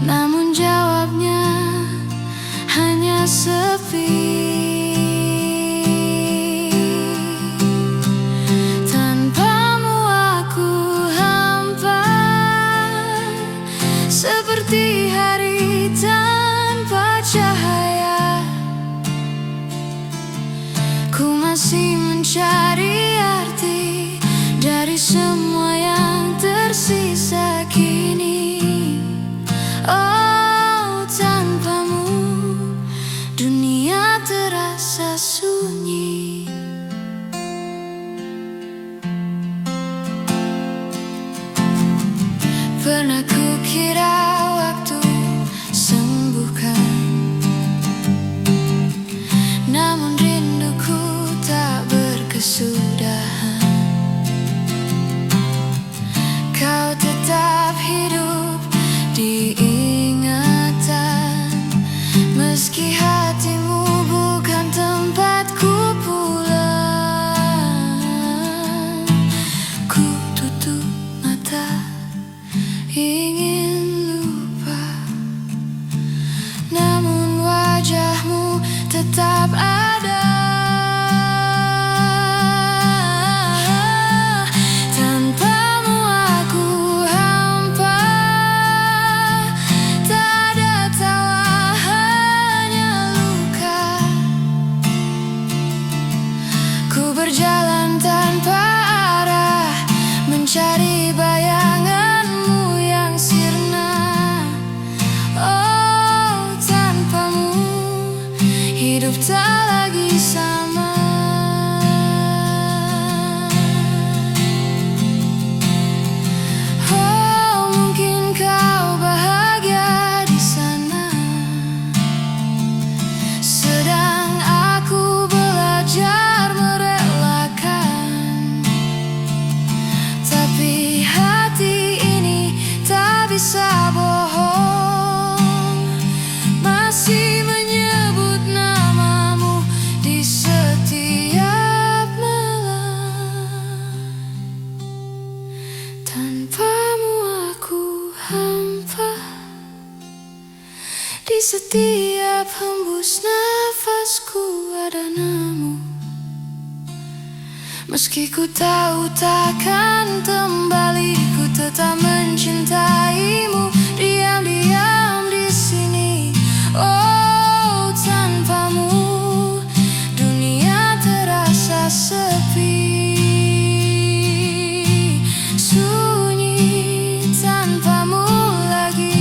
S2: namun jawabnya hanya sepi. Tanpamu aku hampa, seperti hari tanpa cahaya. Ku masih mencari arti dari semua yang tersisa kini. Oh, tanpamu dunia terasa sunyi. Pernah kukira waktu sembuhkan, namun rinduku tak berkesudahan. Kau tetap hidup di ingatan, meski hatimu bukan tempatku pulang. Ku tutup mata ingin lupa, namun wajahmu tetap ada. Tanpamu aku hampa, tak ada tawa, hanya luka. Ku berjalan tanpa arah, mencari bayanganmu yang sirna. Oh, tanpamu hidup tak lagi sama. Oh, mungkin kau bahagia di sana, sedang aku belajar merelakan. Tapi hati ini tak bisa bohong, masih menyebut namamu di setiap malam. Tanpamu aku hampa, di setiap hembus nafasku ada namamu. Meski ku tahu takkan kembali, ku tetap mencintaimu diam-diam di sini. Oh, tanpamu dunia terasa sepi, sunyi tanpamu lagi.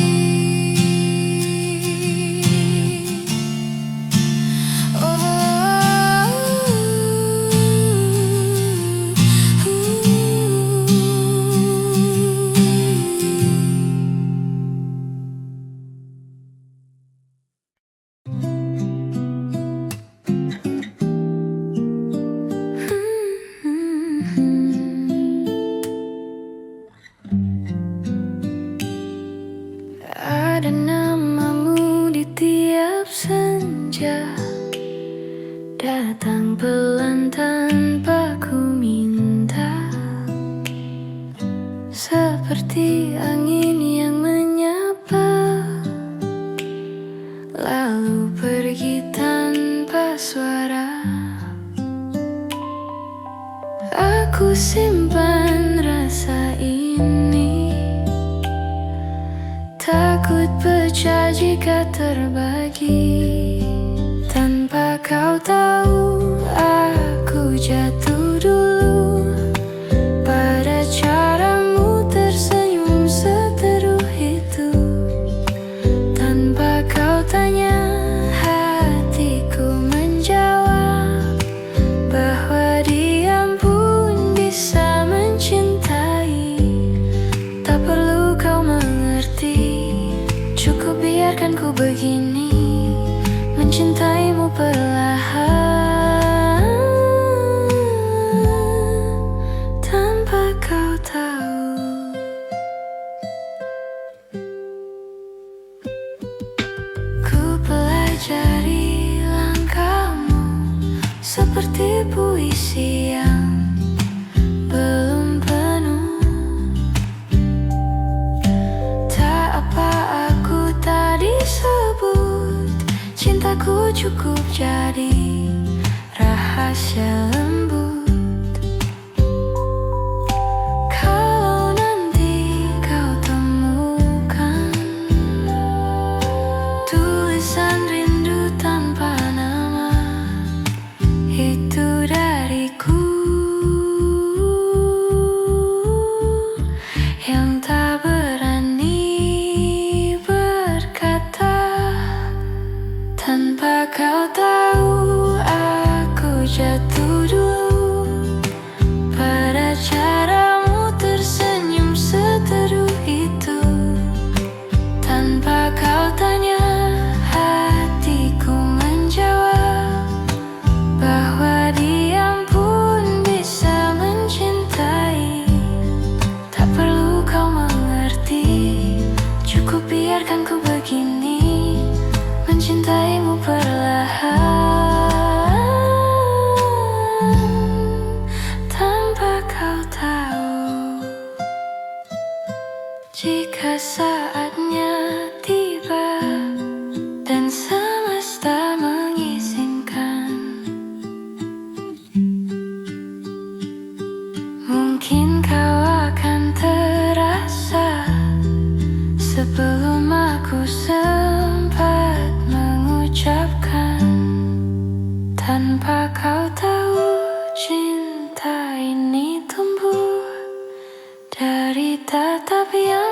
S2: Ada namamu di tiap senja, datang pelan tanpa ku minta, seperti angin yang menyapa, lalu pergi tanpa suara. Aku simpan rasa ini, takut pecah jika terbagi. Tanpa kau tahu, aku jatuh dulu pada caramu tersenyum seteruh itu. Tanpa kau tanya, hatiku menjawab bahwa tahu. Ku pelajari langkahmu seperti puisi yang belum penuh. Tak apa aku tak disebut, cintaku cukup jadi rahasia lembut. Kalau nanti kau temukan tulisan rindu tanpa nama, itu dariku yang tak berani berkata. Tanpa kau tahu, aku jatuh dulu pada caramu tersenyum seteduh itu. Tanpa kau tanya, hatiku menjawab bahwa diam pun bisa mencintai. Tak perlu kau mengerti, cukup biarkan ku begini, mencintaimu perlahan tanpa kau tahu. Jika saatnya tiba dan semesta mengizinkan, mungkin kau akan terasa sebelum aku sempat mengucapkan. Tanpa kau tahu, cinta ini tumbuh dari tatap yang